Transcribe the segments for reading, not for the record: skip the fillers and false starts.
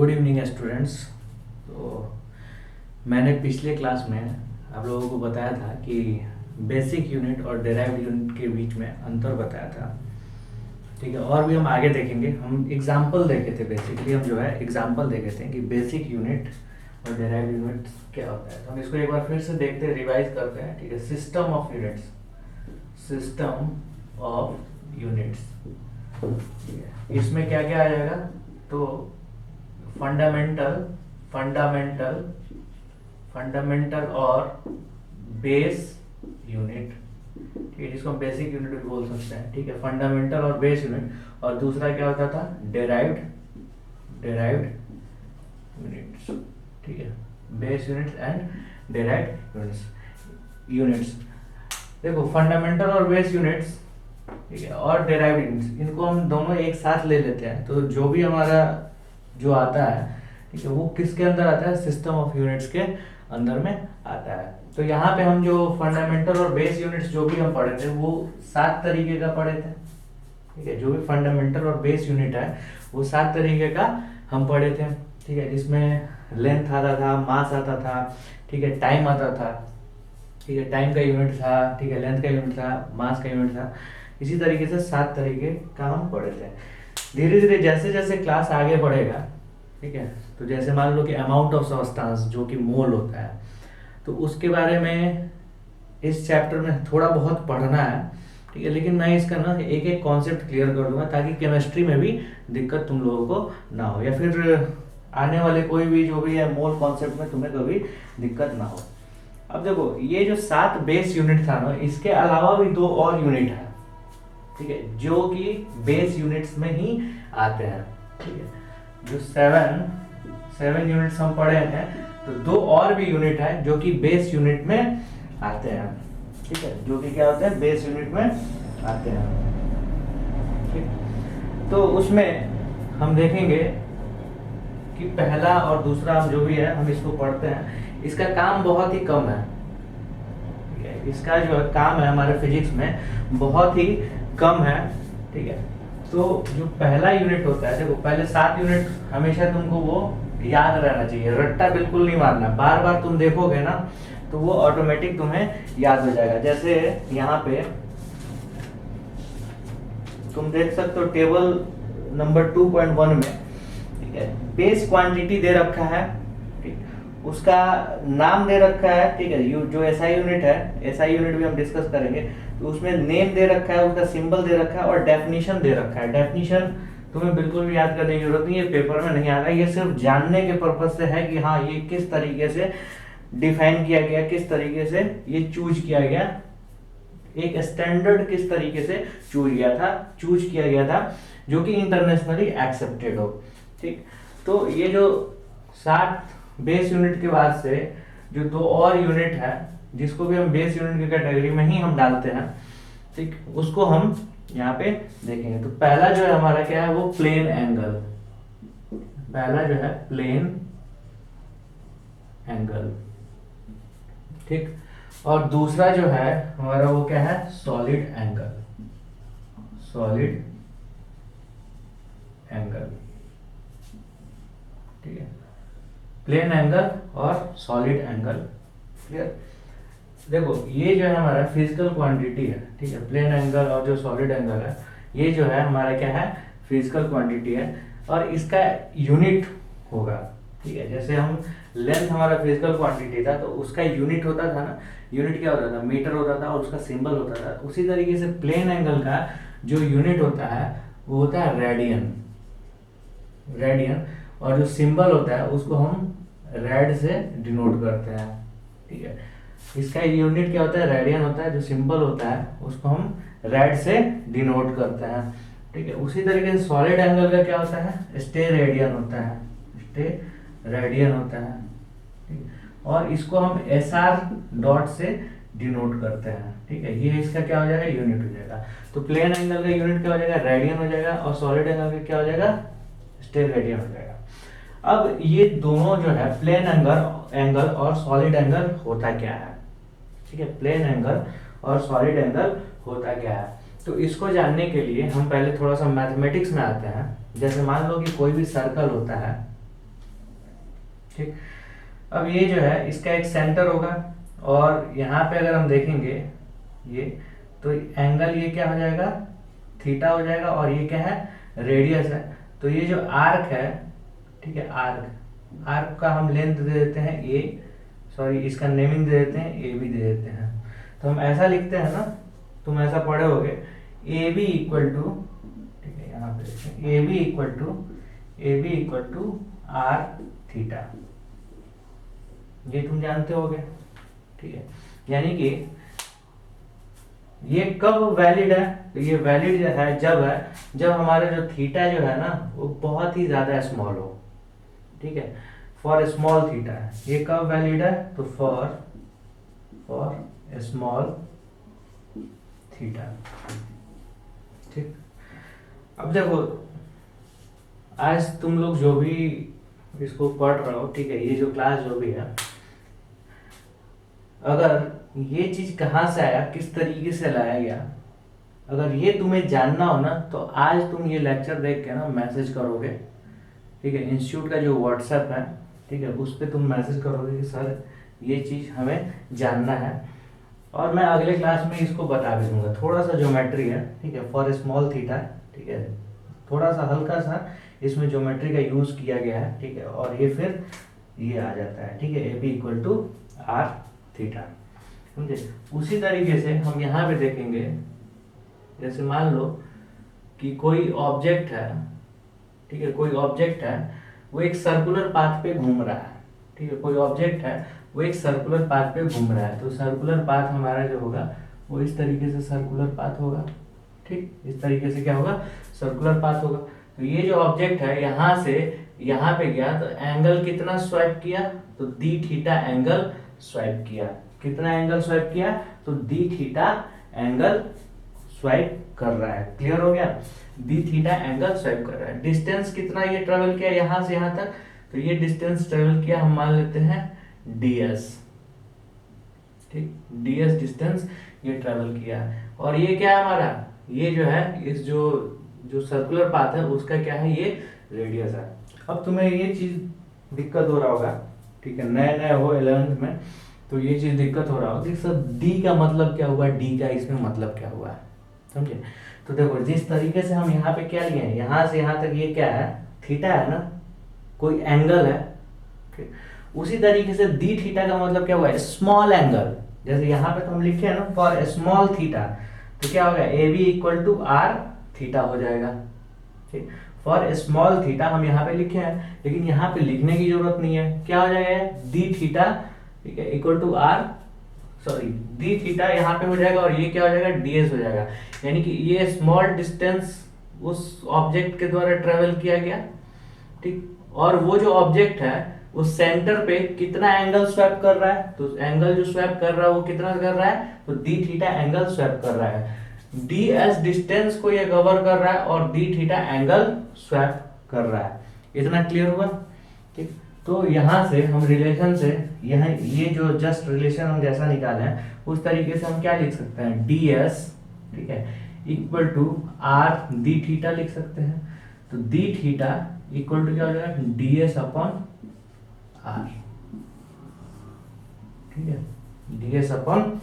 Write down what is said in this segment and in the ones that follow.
Good evening students. तो मैंने पिछले क्लास में आप लोगों को बताया था कि बेसिक यूनिट और डेराइव्ड यूनिट के बीच में अंतर बताया था। ठीक है, और भी हम आगे देखेंगे। हम एग्जाम्पल देखे थे, बेसिकली हम जो है एग्जाम्पल देखे थे कि बेसिक यूनिट और डेराइव्ड यूनिट क्या होता है। तो हम इसको एक बार फिर से देखते हैं, रिवाइज करते हैं। ठीक है, system of units, system of units. इसमें क्या क्या आ जाएगा? तो फंडामेंटल, फंडामेंटल, फंडामेंटल और बेस यूनिट। ठीक है, जिसको हम बेसिक यूनिट भी बोल सकते हैं। ठीक है, फंडामेंटल और बेस यूनिट। और दूसरा क्या होता था? Derived, derived units. ठीक है, base units and derived units. Units देखो, फंडामेंटल और बेस यूनिट्स, ठीक है, और डेराइव्ड यूनिट्स, इनको हम दोनों एक साथ ले लेते हैं। तो जो भी हमारा जो आता है, ठीक है, वो किसके अंदर आता है? सिस्टम ऑफ यूनिट्स के अंदर में आता है। तो यहाँ पे हम जो फंडामेंटल और बेस यूनिट्स जो भी हम पढ़े थे वो 7 तरीके का पढ़े थे। ठीक है, जो भी फंडामेंटल और बेस यूनिट है वो 7 तरीके का हम पढ़े थे। ठीक है, जिसमें लेंथ आता था, मास आता था, ठीक है, टाइम आता था, ठीक है, टाइम का यूनिट था, ठीक है, लेंथ का यूनिट था, मास का यूनिट था। इसी तरीके से 7 तरीके का हम पढ़े थे। धीरे धीरे जैसे जैसे क्लास आगे बढ़ेगा, ठीक है, तो जैसे मान लो कि अमाउंट ऑफ सब्सटेंस जो कि मोल होता है, तो उसके बारे में इस चैप्टर में थोड़ा बहुत पढ़ना है। ठीक है, लेकिन मैं इसका ना एक एक कॉन्सेप्ट क्लियर कर दूंगा ताकि केमिस्ट्री में भी दिक्कत तुम लोगों को ना हो, या फिर आने वाले कोई भी जो भी है मोल कॉन्सेप्ट में तुम्हें कभी दिक्कत ना हो। अब देखो, ये जो 7 बेस यूनिट था ना, इसके अलावा भी 2 और यूनिट है, ठीक है, जो कि बेस यूनिट्स में ही आते हैं। ठीक है, जो 7 यूनिट्स हम पढ़े हैं, तो 2 और भी यूनिट है जो कि बेस यूनिट में आते हैं। ठीक है, जो कि क्या होते हैं? बेस यूनिट में आते हैं। ठीक, तो उसमें हम देखेंगे कि पहला और दूसरा जो भी है हम इसको पढ़ते हैं। इसका काम बहुत ही कम है। ठीक है, इसका जो काम है हमारे फिजिक्स में बहुत ही कम है। ठीक है, तो जो पहला यूनिट होता है, देखो पहले 7 यूनिट हमेशा तुमको वो याद रहना चाहिए, रट्टा बिल्कुल नहीं मारना। बार बार तुम देखोगे ना तो वो ऑटोमेटिक तुम्हें याद हो जाएगा। जैसे यहाँ पे तुम देख सकते हो टेबल नंबर 2.1 में, ठीक है, बेस क्वांटिटी दे रखा है, ठीक, उसका नाम दे रखा है। ठीक है, जो एसआई यूनिट है, एसआई यूनिट भी हम डिस्कस करेंगे, तो उसमें नेम दे रखा है, उसका सिंबल दे रखा है और डेफिनेशन दे रखा है। डेफिनेशन तुम्हें बिल्कुल भी याद करने की जरूरत नहीं है, पेपर में नहीं आ रहा है। ये सिर्फ जानने के पर्पज से है कि हाँ ये किस तरीके से डिफाइन किया गया, किस तरीके से ये चूज किया गया, एक स्टैंडर्ड किस तरीके से चूज किया गया था जो कि इंटरनेशनली एक्सेप्टेड हो। ठीक, तो ये जो 7 बेस यूनिट के बाद से जो 2 और यूनिट है, जिसको भी हम बेस यूनिट की कैटेगरी में ही हम डालते हैं, ठीक, उसको हम यहाँ पे देखेंगे। तो पहला जो है हमारा क्या है? वो प्लेन एंगल। पहला जो है प्लेन एंगल, ठीक, और दूसरा जो है हमारा वो क्या है? Solid angle, solid angle. ठीक है, प्लेन एंगल और सॉलिड एंगल। क्लियर? देखो, ये जो है हमारा फिजिकल क्वांटिटी है। ठीक है, प्लेन एंगल और जो सॉलिड एंगल है, ये जो है हमारा क्या है? फिजिकल क्वांटिटी है, और इसका यूनिट होगा। ठीक है, जैसे हम लेंथ हमारा फिजिकल क्वांटिटी था, तो उसका यूनिट होता था ना, यूनिट क्या होता था? मीटर होता था, और उसका सिंबल होता था। उसी तरीके से प्लेन एंगल का जो यूनिट होता है वो होता है रेडियन, रेडियन, और जो सिंबल होता है उसको हम रेड से डिनोट करते हैं। ठीक है, इसका यूनिट क्या होता है? रेडियन होता है। जो सिंबल होता है उसको हम रेड से डिनोट करते हैं। ठीक है, उसी तरीके से सॉलिड एंगल का क्या होता है? स्टे रेडियन होता है, स्टे रेडियन होता है। ठीक, और इसको हम SR डॉट से डिनोट करते हैं। ठीक है, ये इसका क्या हो जाएगा? यूनिट हो जाएगा। तो प्लेन एंगल का यूनिट क्या हो जाएगा? रेडियन हो जाएगा, और सॉलिड एंगल का क्या हो जाएगा? स्टे रेडियन हो जाएगा। अब ये दोनों जो है प्लेन एंगल और सॉलिड एंगल होता क्या है? ठीक है, प्लेन एंगल और सॉलिड एंगल होता क्या है? तो इसको जानने के लिए हम पहले थोड़ा सा मैथमेटिक्स में आते हैं। जैसे मान लो कि कोई भी सर्कल होता है, ठीक। अब ये जो है इसका एक सेंटर होगा, और यहाँ पे अगर हम देखेंगे ये, तो एंगल ये क्या हो जाएगा, थीटा हो जाएगा, और ये क्या है, रेडियस है। तो ये जो आर्क है, ठीक है, आर्क आर्क का हम लेंथ दे देते हैं ए, सॉरी इसका नेमिंग दे देते हैं ए बी दे देते हैं। तो हम ऐसा लिखते हैं ना, तुम ऐसा पढ़े होगे, ए बी इक्वल टू, ठीक है यहाँ पे देखें, A B equal to R theta, ये तुम जानते होगे, ठीक है। यानी कि ये कब वैलिड है, तो ये वैलिड है जब हमारे जो थीटा जो है ना वो बहुत ही ज्यादा स्मॉल हो, ठीक है, फॉर स्मॉल थीटा है। ये कब वैलिड है, तो फॉर स्मॉल थीटा, ठीक। अब देखो, आज तुम लोग जो भी इसको पढ़ रहे हो, ठीक है, ये जो क्लास जो भी है, अगर ये चीज कहाँ से आया, किस तरीके से लाया गया, अगर ये तुम्हें जानना हो ना, तो आज तुम ये लेक्चर देख के ना मैसेज करोगे, ठीक है, इंस्टीट्यूट का जो व्हाट्सएप है, ठीक है, उस पर तुम मैसेज करोगे कि सर ये चीज हमें जानना है, और मैं अगले क्लास में इसको बता भी दूंगा। थोड़ा सा ज्योमेट्री है, ठीक है, फॉर स्मॉल थीटा, ठीक है, थोड़ा सा हल्का सा इसमें ज्योमेट्री का यूज किया गया है, ठीक है, और ये फिर ये आ जाता है, ठीक है, A B equal to R theta, समझे। उसी तरीके से हम यहाँ पे देखेंगे, जैसे मान लो कि कोई ऑब्जेक्ट है, ठीक है, कोई ऑब्जेक्ट है, वो एक सर्कुलर पाथ पे घूम रहा है, ठीक है, कोई ऑब्जेक्ट है वो एक सर्कुलर पाथ पे घूम रहा है। तो सर्कुलर पाथ हमारा जो होगा वो इस तरीके से सर्कुलर पाथ होगा, ठीक, इस तरीके से क्या होगा, सर्कुलर पाथ होगा। तो ये जो ऑब्जेक्ट है यहाँ से यहाँ पे गया, तो एंगल कितना स्वाइप किया, तो डी थीटा एंगल स्वाइप किया। कितना एंगल स्वाइप किया, तो डी थीटा एंगल स्वाइप कर रहा है। क्लियर हो गया, डी थीटा एंगल स्वाइप कर रहा है। डिस्टेंस कितना ये ट्रेवल किया यहाँ से यहाँ तक, तो ये डिस्टेंस ट्रेवल किया, हम मान लेते हैं ds, ठीक, ds डिस्टेंस ये ट्रेवल किया है। और ये क्या है हमारा, ये जो है इस जो जो सर्कुलर पाथ है उसका क्या है, ये रेडियस है। अब तुम्हें ये चीज दिक्कत हो रहा होगा, ठीक है, नए नए हो 11th में, तो ये चीज दिक्कत हो रहा होगा कि सर डी का मतलब क्या हुआ, डी का इसमें मतलब क्या हुआ है, समझे। तो देखो, जिस तरीके से हम यहाँ पे क्या लिए हैं, यहाँ से यहाँ तक ये क्या है, थीटा है ना, कोई एंगल है, ठीक, उसी तरीके से डी थीटा का मतलब क्या हुआ है, स्मॉल एंगल। जैसे यहाँ पे तो हम लिखे हैं ना फॉर स्मॉल थीटा, तो क्या होगा, A B equal to R theta हो जाएगा, ठीक। फॉर स्मॉल थीटा हम यहाँ पे लिखे हैं, लेकिन यहाँ पे लिखने की जरूरत नहीं है, क्या हो जाएगा, डी थीटा, ठीक है, equal to R, sorry D theta यहाँ पे हो जाएगा, और ये क्या हो जाएगा, ds हो जाएगा। यानी कि ये स्मॉल डिस्टेंस उस ऑब्जेक्ट के द्वारा ट्रेवल किया गया, ठीक, और वो जो ऑब्जेक्ट है उस सेंटर पे कितना एंगल स्वैप कर रहा है, तो एंगल जो स्वैप कर रहा है वो कितना कर रहा है, तो डी थीटा एंगल स्वैप कर रहा है। डी एस डिस्टेंस को ये कवर कर रहा है, और डी थीटा एंगल स्वैप कर रहा है। इतना क्लियर हुआ, ठीक। तो यहाँ से हम रिलेशन से यहाँ ये जो जस्ट रिलेशन हम जैसा निकाले हैं उस तरीके से हम क्या लिख सकते हैं, डी एस, ठीक है, equal to R D theta लिख सकते हैं। तो डी थीटा इक्वल टू क्या हो जाएगा, डी एस अपॉन आर, ठीक है, डी एस अपॉन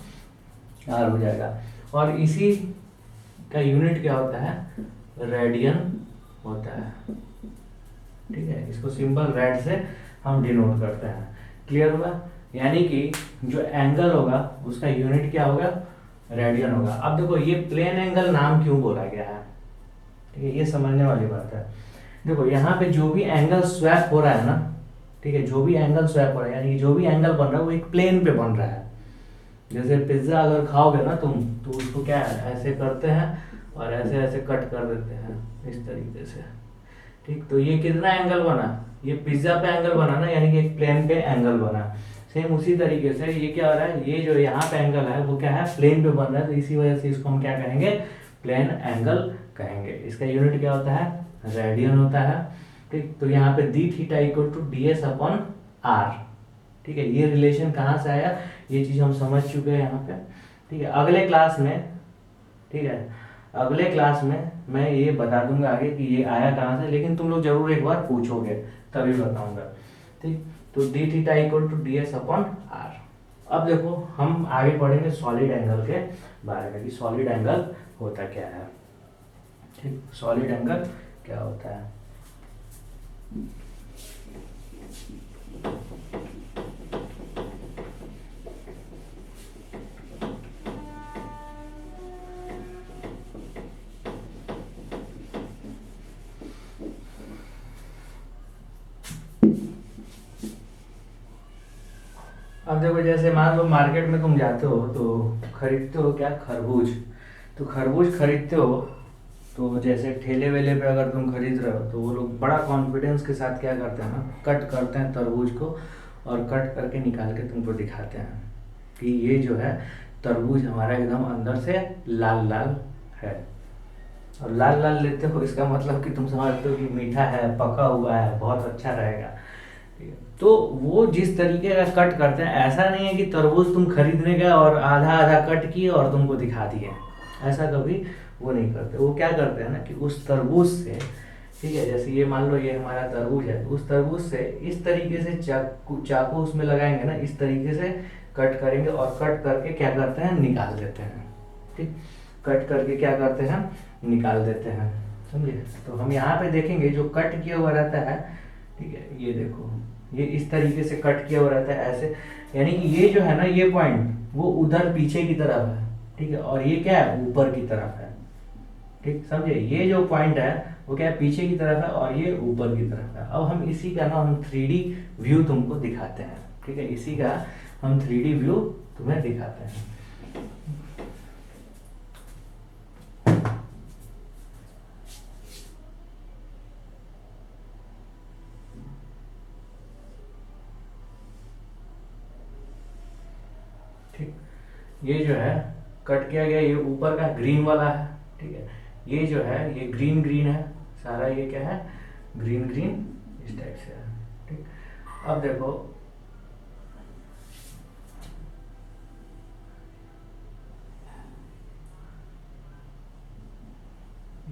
आर हो जाएगा। और इसी का यूनिट क्या होता है, रेडियन होता है, ठीक है, इसको सिंपल रेड से हम डिनोट करते हैं। क्लियर होगा, यानी कि जो एंगल होगा उसका यूनिट क्या होगा, रेडियन होगा। अब देखो, ये प्लेन एंगल नाम क्यों बोला गया है, ठीक है, ये समझने वाली बात है। देखो यहाँ पे जो भी एंगल स्वैप हो रहा है ना, ठीक है, जो भी एंगल स्वैप हो रहा है, यानी कि जो भी एंगल बन रहा है वो एक प्लेन पे बन रहा है। जैसे पिज्जा अगर खाओगे ना तुम, तो उसको क्या है, ऐसे करते हैं और ऐसे ऐसे कट कर देते हैं इस तरीके से, ठीक। तो ये कितना एंगल बना, ये पिज्जा पे एंगल बना ना, यानी कि एक प्लेन पे एंगल बना। सेम उसी तरीके से ये क्या हो रहा है, ये जो यहाँ पे एंगल है वो क्या है, प्लेन पे बन रहा है, तो इसी वजह से इसको हम क्या कहेंगे, प्लेन एंगल कहेंगे। इसका यूनिट क्या होता है, रेडियन होता है, ठीक। तो यहाँ पे D theta equal to D S upon R, ठीक है। ये रिलेशन कहाँ से आया, ये चीज हम समझ चुके हैं यहाँ पे, ठीक है। अगले क्लास में, ठीक है, अगले क्लास में मैं ये बता दूंगा आगे कि ये आया कहाँ से, लेकिन तुम लोग जरूर एक बार पूछोगे तभी बताऊंगा। ठीक, तो D theta equal to D S upon R. अब देखो हम आगे पढ़ेंगे सॉलिड एंगल के बारे में कि सॉलिड एंगल होता क्या है। ठीक, सॉलिड एंगल क्या होता है। अब देखो जैसे मान लो मार्केट में तुम जाते हो तो खरीदते हो क्या, खरबूज। तो खरबूज खरीदते हो तो जैसे ठेले वेले पे अगर तुम खरीद रहे हो तो वो लोग बड़ा कॉन्फिडेंस के साथ क्या करते हैं ना, कट करते हैं तरबूज को और कट करके निकाल के तुमको दिखाते हैं कि ये जो है तरबूज हमारा एकदम अंदर से लाल लाल है। और लाल लाल लेते हो इसका मतलब कि तुम समझते हो कि मीठा है, पका हुआ है, बहुत अच्छा रहेगा। तो वो जिस तरीके का कट करते हैं, ऐसा नहीं है कि तरबूज तुम खरीदने गए और आधा आधा कट किए और तुमको दिखा दिए, ऐसा कभी वो नहीं करते। वो क्या करते हैं ना कि उस तरबूज से, ठीक है, जैसे ये मान लो ये हमारा तरबूज है, उस तरबूज से इस तरीके से चाकू उसमें लगाएंगे ना, इस तरीके से कट करेंगे और कट करके क्या करते हैं, निकाल देते हैं। ठीक, कट करके क्या करते हैं, निकाल देते हैं, समझे। तो हम यहाँ पे देखेंगे जो कट किया हुआ रहता है, ठीक है, ये देखो ये इस तरीके से कट किया हुआ रहता है ऐसे, यानी कि ये जो है ना ये पॉइंट वो उधर पीछे की तरफ है, ठीक है, और ये क्या है, ऊपर की तरफ है। ठीक, समझे, ये जो पॉइंट है वो क्या है, पीछे की तरफ है और ये ऊपर की तरफ है। अब हम इसी का ना हम 3D व्यू तुमको दिखाते हैं। ठीक है, इसी का हम 3D व्यू तुम्हें दिखाते हैं। ठीक, ये जो है कट किया गया, ये ऊपर का ग्रीन वाला है। ठीक है, ये जो है ये ग्रीन ग्रीन है सारा, ये क्या है, ग्रीन ग्रीन इस टाइप से है। ठीक, अब देखो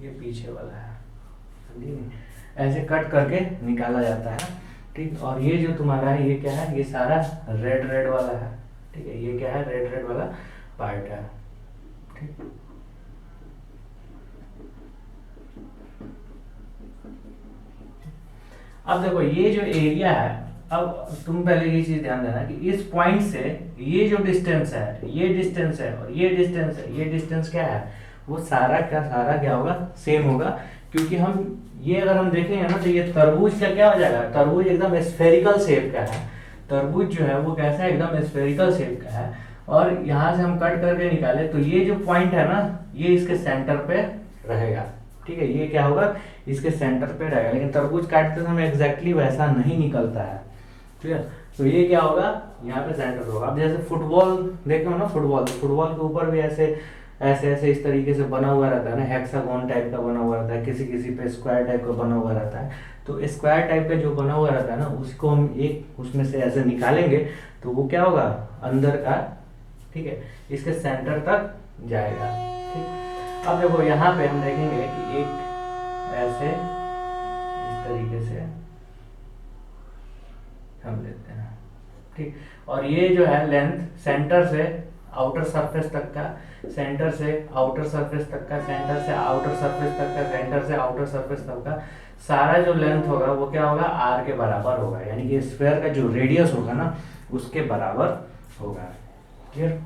ये पीछे वाला है, समझी नहीं, ऐसे कट करके निकाला जाता है। ठीक, और ये जो तुम्हारा है ये क्या है, ये सारा रेड रेड वाला है। ठीक है, ये क्या है, रेड रेड वाला पार्ट है। ठीक, अब देखो ये जो एरिया है, अब तुम पहले ये चीज ध्यान देना कि इस पॉइंट से ये जो डिस्टेंस है, ये डिस्टेंस है और ये डिस्टेंस है, ये डिस्टेंस क्या है, वो सारा का सारा क्या होगा, सेम होगा। क्योंकि हम ये अगर हम देखेंगे ना तो ये तरबूज का क्या हो जाएगा, तरबूज एकदम स्फेरिकल शेप का है। तरबूज जो है वो कैसा है, एकदम स्फेरिकल शेप का है। और यहाँ से हम कट करके निकाले तो ये जो पॉइंट है ना, ये इसके सेंटर पे रहेगा। ठीक है, ये क्या होगा, इसके सेंटर पे रहेगा। लेकिन तरबूज काटते समय एग्जैक्टली वैसा नहीं निकलता है। ठीक है, तो ये क्या होगा, यहाँ पे सेंटर होगा। अब जैसे फुटबॉल देखे हो ना, फुटबॉल के ऊपर भी ऐसे ऐसे ऐसे इस तरीके से बना हुआ रहता है ना, हेक्सागोन टाइप का बना हुआ रहता है, किसी किसी पे स्क्वायर टाइप का बना हुआ रहता है। तो स्क्वायर टाइप का जो बना हुआ रहता है ना, उसको हम एक उसमें से ऐसे निकालेंगे तो वो क्या होगा, अंदर का, ठीक है, इसके सेंटर तक जाएगा। ठीक, अब देखो यहाँ पे हम देखेंगे कि एक ऐसे इस तरीके से हम लेते हैं। ठीक, और ये जो है लेंथ सेंटर से आउटर सरफेस तक का, सेंटर से आउटर सरफेस तक का, सेंटर से आउटर सरफेस तक का, सेंटर से आउटर सरफेस तक का, सारा जो लेंथ होगा वो क्या होगा, आर के बराबर होगा। यानी कि स्क्वायर का जो रेडियस होगा ना उसके बराबर होगा। क्लियर।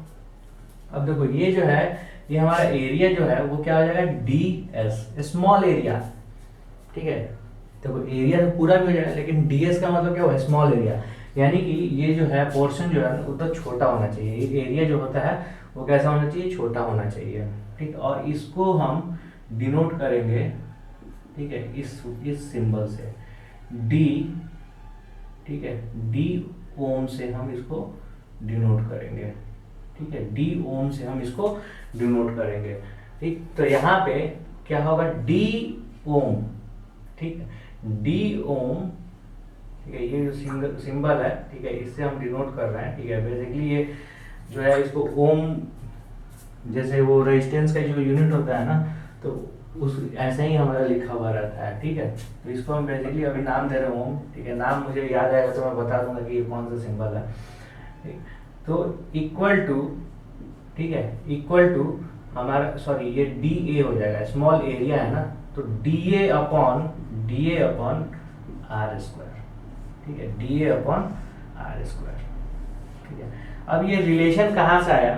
अब देखो ये जो है, ये हमारा एरिया जो है वो क्या हो जाएगा, डी एस, स्मॉल एरिया। ठीक है, देखो एरिया तो पूरा भी हो जाएगा लेकिन डीएस का मतलब क्या हुआ, स्मॉल एरिया। यानी कि ये जो है पोर्शन जो है वो तो छोटा होना चाहिए, ये एरिया जो होता है वो कैसा होना चाहिए, छोटा होना चाहिए। ठीक, और इसको हम डिनोट करेंगे, ठीक है, इस सिंबल से डी। ठीक है, डी ओम से हम इसको डिनोट करेंगे। ठीक है, डी ओम से हम इसको डिनोट करेंगे। ठीक, तो यहाँ पे क्या होगा, डी ओम। ठीक है, डी ओम, ठीक है, ये जो सिंबल है, ठीक है, इससे हम डिनोट कर रहे हैं। ठीक है, बेसिकली ये जो है इसको ओम, जैसे वो रेजिस्टेंस का जो यूनिट होता है ना, तो उस ऐसे ही हमारा लिखा हुआ रहता है, ठीक है। तो इसको हम बेसिकली अभी नाम दे रहे हैं ओम, ठीक है। नाम मुझे याद आएगा तो मैं बता दूंगा कि ये कौन सा सिंबल है, ठीक। तो इक्वल टू, ठीक है, इक्वल टू हमारा, सॉरी ये डी ए हो जाएगा, स्मॉल एरिया है ना, तो D A upon R square, ठीक है, D A upon R square, ठीक है। अब ये रिलेशन कहाँ से आया,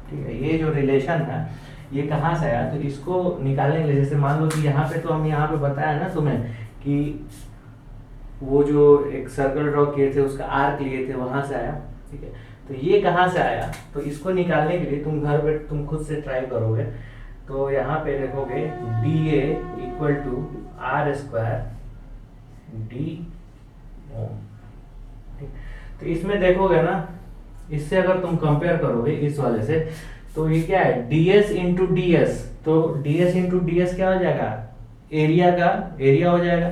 ठीक है, ये जो रिलेशन है ये कहाँ से आया, तो इसको निकालने के लिए जैसे मान लो कि यहाँ पे, तो हम यहाँ पे बताया ना तुम्हें कि वो जो एक सर्कल ड्रॉ किए थे उसका आर्क लिए थे, वहां से आया, ठीक है। तो ये कहाँ से आया, तो इसको निकालने के लिए तुम घर पे तुम खुद से ट्राई करोगे। तो यहाँ पे देखोगे D A equal to R square D ओम, ठीक। तो इसमें देखोगे ना, इससे अगर तुम कंपेयर करोगे इस वाले से, तो ये क्या है, ds इंटू डी एस, तो ds इंटू डी एस क्या हो जाएगा, एरिया का एरिया हो जाएगा,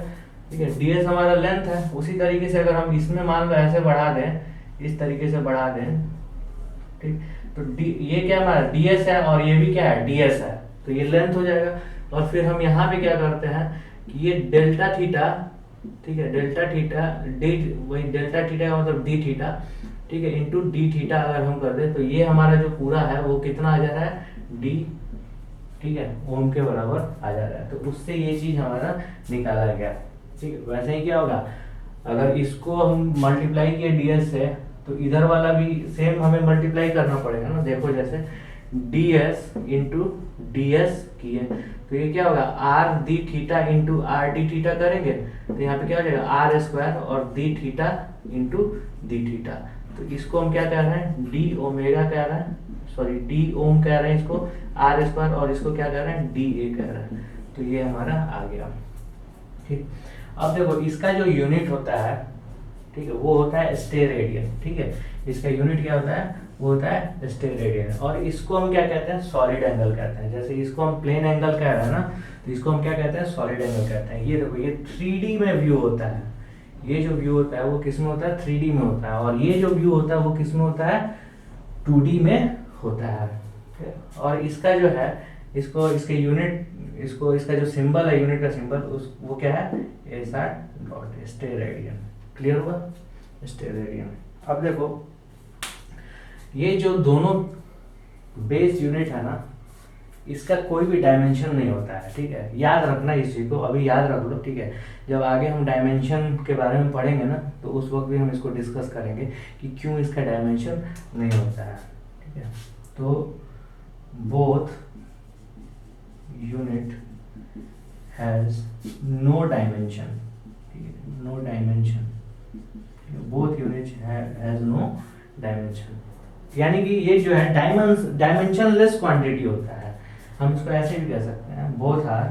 ठीक है। ds हमारा लेंथ है। उसी तरीके से अगर हम इसमें मान लो ऐसे बढ़ा दें, इस तरीके से बढ़ा दें, ठीक, तो ये क्या हमारा ds है और ये भी क्या है ds है, तो ये लेंथ हो जाएगा। और फिर हम यहाँ पे क्या करते हैं कि ये डेल्टा थीटा, ठीक है, डेल्टा थीटा डी, वही डेल्टा थीटा का मतलब डी थीटा, ठीक है, इंटू डी थीटा अगर हम कर दे, तो ये हमारा जो पूरा है वो कितना आ जा रहा है, डी, ठीक है, ओम के बराबर आ जा रहा है। तो उससे ये चीज हमारा निकाला गया, ठीक है। वैसे ही क्या होगा, अगर इसको हम मल्टीप्लाई किए ds से, तो इधर वाला भी सेम हमें मल्टीप्लाई करना पड़ेगा ना। देखो जैसे ds इंटू डी एस किए, तो ये क्या होगा, are D theta into are D theta करेंगे, तो यहाँ पे क्या हो जाएगा आर स्क्वायर और D theta into D theta. तो इसको हम क्या कह रहे हैं, डी ओमेगा कह रहे हैं, सॉरी डी ओम कह रहे हैं इसको, आर स्क्वायर, और इसको क्या कह रहे हैं, डी ए कह रहे हैं। तो ये हमारा आ गया, ठीक। अब देखो इसका जो यूनिट होता है, ठीक है, वो होता है स्टेरेडियन, ठीक है। इसका यूनिट क्या होता है, वो होता है स्टेरेडियन। और इसको हम क्या कहते हैं, सॉलिड एंगल कहते हैं। जैसे इसको हम प्लेन एंगल कह रहे हैं ना, तो इसको हम क्या कहते हैं, सॉलिड एंगल कहते हैं। ये देखो ये 3D में व्यू होता है, ये जो व्यू होता है वो किस में होता है, 3D में होता है। और ये जो व्यू होता है वो किस में होता है, 2D में होता है, ठीक है? और इसका जो है, इसको इसके यूनिट, इसको इसका जो सिंबल है, यूनिट का सिंबल, उस वो क्या है, ऐसा डॉट, स्टेरेडियन। क्लियर हुआ, स्टेरेडियन। अब देखो ये जो दोनों बेस यूनिट है ना, इसका कोई भी डायमेंशन नहीं होता है, ठीक है। याद रखना इस चीज को, अभी याद रख लो, ठीक है। जब आगे हम डायमेंशन के बारे में पढ़ेंगे ना, तो उस वक्त भी हम इसको डिस्कस करेंगे कि क्यों इसका डायमेंशन नहीं होता है, ठीक है। तो both unit has no dimension, no dimension, both unit has no dimension, यानी कि ये जो है डायमेंशनलेस क्वांटिटी होता है। हम इसको ऐसे भी कह सकते हैं, बोथ आर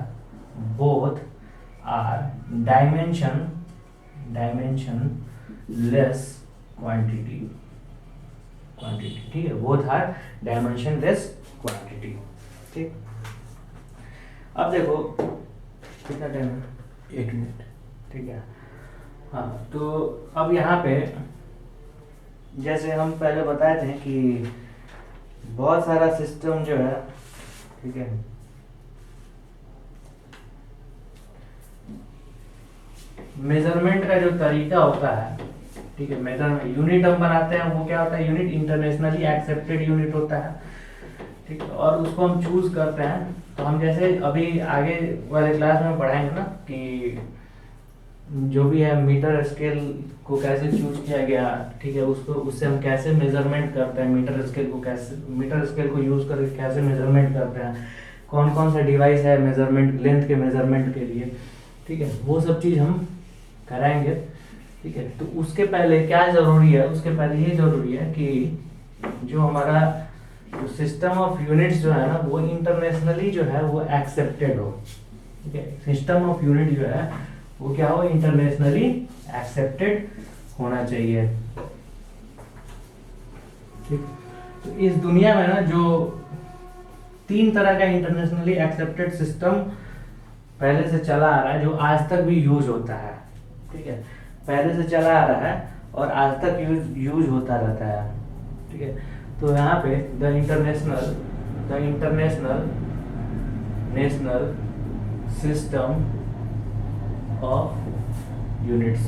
डायमेंशनलेस क्वांटिटी, ठीक है, बोथ आर डायमेंशनलेस क्वांटिटी, ठीक। अब देखो कितना टाइम है, 1 मिनट, ठीक है। हाँ, तो अब यहाँ पे जैसे हम पहले बताए थे कि बहुत सारा सिस्टम जो है, ठीक है, मेजरमेंट का जो तरीका होता है, ठीक है, मेजरमेंट यूनिट हम बनाते हैं, वो क्या होता है, यूनिट इंटरनेशनली एक्सेप्टेड यूनिट होता है, ठीक है। और उसको हम चूज करते हैं। तो हम जैसे अभी आगे वाले क्लास में पढ़ाएंगे ना कि जो भी है मीटर स्केल को कैसे चूज किया गया, ठीक है, उसको उससे हम कैसे मेजरमेंट करते हैं, मीटर स्केल को कैसे, मीटर स्केल को यूज करके कैसे मेजरमेंट करते हैं, कौन कौन सा डिवाइस है मेजरमेंट, लेंथ के मेजरमेंट के लिए, ठीक है, वो सब चीज हम कराएंगे, ठीक है। तो उसके पहले क्या जरूरी है, उसके पहले ये जरूरी है कि जो हमारा जो सिस्टम ऑफ यूनिट्स जो है ना, वो इंटरनेशनली जो है वो एक्सेप्टेड हो, ठीक है। सिस्टम ऑफ यूनिट जो है वो क्या हो, इंटरनेशनली एक्सेप्टेड होना चाहिए, ठीक। तो इस दुनिया में ना जो 3 तरह का इंटरनेशनली एक्सेप्टेड सिस्टम पहले से चला आ रहा है, जो आज तक भी यूज होता है, ठीक है, पहले से चला आ रहा है और आज तक यूज होता रहता है, ठीक है। तो यहाँ पे the international national system of units.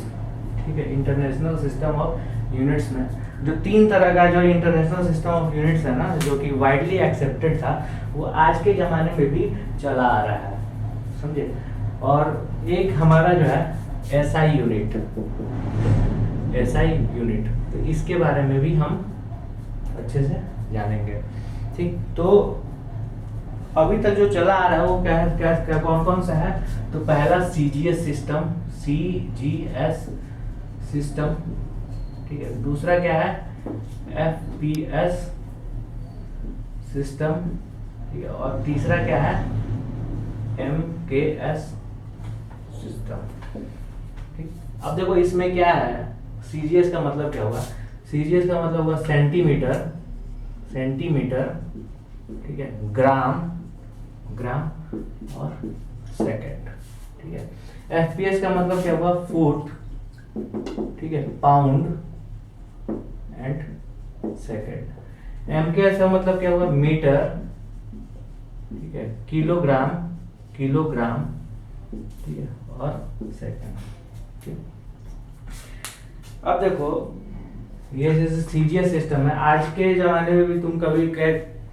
ठीक है, इंटरनेशनल सिस्टम ऑफ यूनिट्स में जो 3 तरह का जो इंटरनेशनल सिस्टम ऑफ यूनिट्स है ना, जो कि वाइडली एक्सेप्टेड था, वो आज के ज़माने में भी चला आ रहा है, समझे। और एक हमारा जो है एसआई यूनिट, एसआई यूनिट, तो इसके बारे में भी हम अच्छे से जानेंगे। ठीक, तो अभी तक जो चला आ रहा है वो क्या है, क्या कौन कौन सा है। तो पहला सीजीएस सिस्टम, सीजीएस सिस्टम, ठीक है। दूसरा क्या है, एफपीएस सिस्टम, ठीक है। और तीसरा क्या है, एमकेएस सिस्टम। ठीक, अब देखो इसमें क्या है, सीजीएस का मतलब क्या होगा, सीजीएस का मतलब होगा सेंटीमीटर, सेंटीमीटर, ठीक है, ग्राम, ग्राम और सेकंड, ठीक है। एफपीएस का मतलब क्या होगा, फुट, ठीक है, पाउंड एंड सेकंड। एमकेएस का मतलब क्या होगा, मीटर, ठीक है, किलोग्राम, किलोग्राम, ठीक है, और सेकंड। ठीक, अब देखो ये जैसे सीजीएस सिस्टम है, आज के जमाने में भी तुम कभी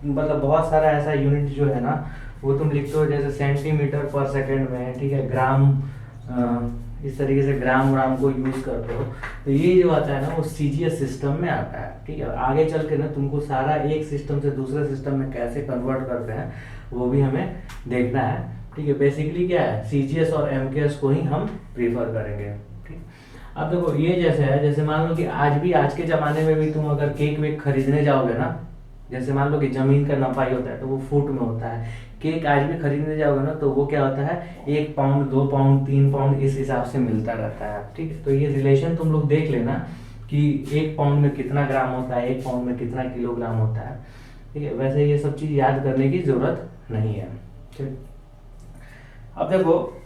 मतलब बहुत सारा ऐसा यूनिट जो है ना, वो तुम लिखते हो जैसे सेंटीमीटर पर सेकंड में, ठीक है, ग्राम, इस तरीके से ग्राम ग्राम को यूज करते हो। तो ये जो आता है ना, वो सीजीएस सिस्टम में आता है। ठीक है, आगे चल के ना तुमको सारा एक सिस्टम से दूसरे सिस्टम में कैसे कन्वर्ट करते हैं वो भी हमें देखना है। ठीक है, बेसिकली क्या है, सीजीएस और एमकेएस को ही हम प्रीफर करेंगे। ठीक, अब देखो ये जैसे है, जैसे मान लो कि आज के ज़माने में भी तुम अगर केक वेक खरीदने जाओगे ना, जैसे मान लो कि ज़मीन का नफाई होता है तो वो फुट में होता है। केक आज भी खरीदने जाओगे ना तो वो क्या होता है, 1 पाउंड, 2 पाउंड, 3 पाउंड, इस हिसाब से मिलता रहता है। ठीक है, तो ये रिलेशन तुम लोग देख लेना कि 1 पाउंड में कितना ग्राम होता है, 1 पाउंड में कितना किलोग्राम होता है। ठीक है, वैसे ये सब चीज़ याद करने की ज़रूरत नहीं है। ठीक, अब देखो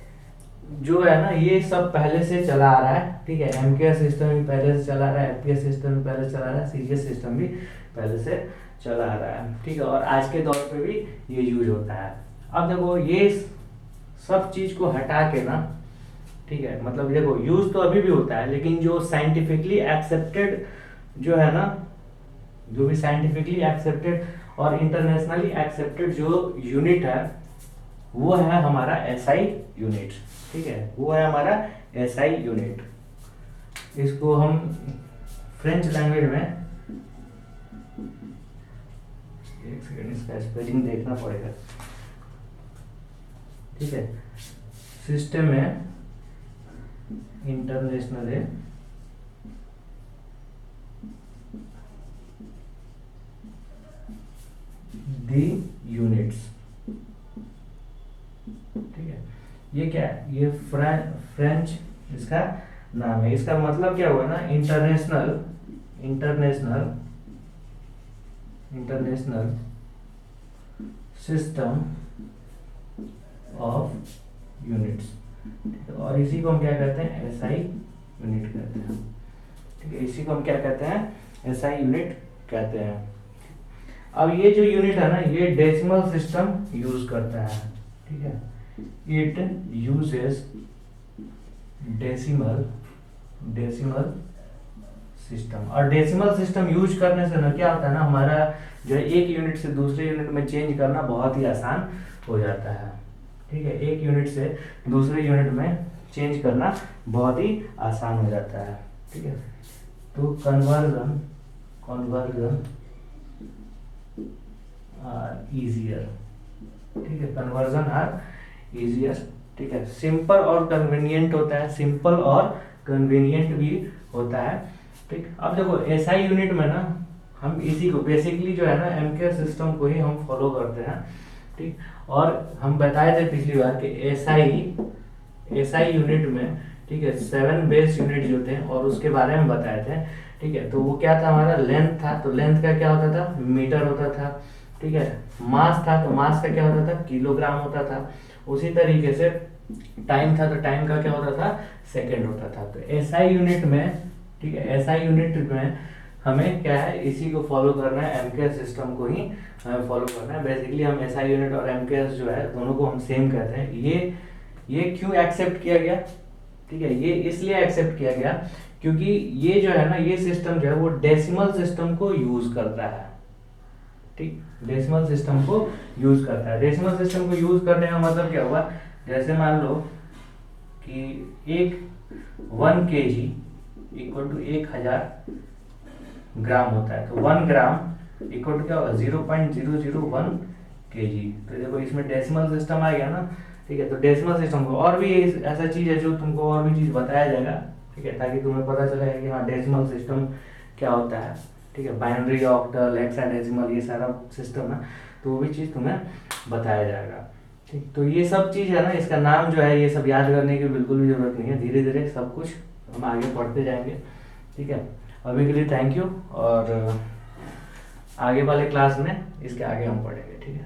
जो है ना, ये सब पहले से चला आ रहा है। ठीक है, एमकेएस सिस्टम भी पहले से चला आ रहा है, एफपीएस सिस्टम भी पहले से चला आ रहा है, सीजीएस सिस्टम भी पहले से चला आ रहा है। ठीक है, और आज के दौर पे भी ये यूज होता है। अब देखो ये सब चीज को हटा के ना, ठीक है, मतलब देखो यूज तो अभी भी होता है, लेकिन जो साइंटिफिकली एक्सेप्टेड जो है ना, जो भी साइंटिफिकली एक्सेप्टेड और इंटरनेशनली एक्सेप्टेड जो यूनिट है वो है हमारा एसआई यूनिट। ठीक है, वो है हमारा एसआई यूनिट। इसको हम फ्रेंच लैंग्वेज में, एक सेकेंड इसका स्पेलिंग देखना पड़ेगा। ठीक है, सिस्टम में इंटरनेशनल है दी यूनिट्स। ठीक है, ये क्या है, ये फ्रेंच इसका नाम है। इसका मतलब क्या हुआ ना, international, international, international system of units. और इसी को हम क्या कहते हैं, एसआई यूनिट कहते हैं। ठीक है, इसी को हम क्या कहते हैं, एसआई यूनिट कहते हैं। अब ये जो यूनिट है ना, ये डेसिमल सिस्टम यूज करता है। ठीक है, it uses decimal, decimal system. और डेसिमल सिस्टम यूज करने से ना क्या होता है ना, हमारा जो है एक यूनिट से दूसरे यूनिट में चेंज करना बहुत ही आसान हो जाता है। ठीक है, एक यूनिट से दूसरे यूनिट में चेंज करना बहुत ही आसान हो जाता है। ठीक है, तो कन्वर्जन, कन्वर्जन आर इजियर। ठीक है, कन्वर्जन आर इजियर। ठीक है, सिंपल और कन्वीनियंट होता है, सिंपल और कन्वीनियंट भी होता है। ठीक, अब देखो एसआई यूनिट में ना हम इसी को बेसिकली जो है ना, एमकेएस सिस्टम को ही हम फॉलो करते हैं। ठीक, और हम बताए थे पिछली बार कि एसआई यूनिट में, ठीक है, 7 बेस यूनिट जो थे और उसके बारे में बताए थे। ठीक है, तो वो क्या था, हमारा लेंथ था, तो लेंथ का क्या होता था, मीटर होता था। ठीक है, मास था, तो मास का क्या होता था, किलोग्राम होता था। उसी तरीके से टाइम था, तो टाइम का क्या होता था, सेकंड होता था। तो एसआई यूनिट में, ठीक है, एसआई यूनिट में हमें क्या है, इसी को फॉलो करना है, एमकेएस सिस्टम को ही हमें फॉलो करना है। बेसिकली हम एसआई यूनिट और एमकेएस जो है दोनों को हम सेम कहते हैं। ये क्यों एक्सेप्ट किया गया, ठीक है, ये इसलिए एक्सेप्ट किया गया क्योंकि ये जो है ना, ये सिस्टम जो है वो डेसिमल सिस्टम को यूज करता है। ठीक, डेसिमल सिस्टम को यूज करता है। डेसिमल सिस्टम को यूज करने का मतलब क्या हुआ, जैसे मान लो कि एक 1 kg इक्वल टू 1000 ग्राम होता है, तो 1 ग्राम इक्वल टू क्या होगा, 0.001 kg। तो देखो इसमें डेसिमल सिस्टम आ गया ना, ठीक है। तो डेसिमल सिस्टम को और भी ऐसा चीज है जो तुमको और भी चीज बताया जाएगा, ठीक है, ताकि तुम्हें पता चलेगा कि हाँ डेसिमल सिस्टम क्या होता है, ठीक है। बाइनरी, ऑक्टल, हेक्साडेसिमल, ये सारा सिस्टम है, तो वो भी चीज़ तुम्हें बताया जाएगा, ठीक। तो ये सब चीज़ है ना, इसका नाम जो है ये सब याद करने की बिल्कुल भी ज़रूरत नहीं है, धीरे धीरे सब कुछ हम आगे पढ़ते जाएंगे, ठीक है। अभी के लिए थैंक यू, और आगे वाले क्लास में इसके आगे हम पढ़ेंगे, ठीक है।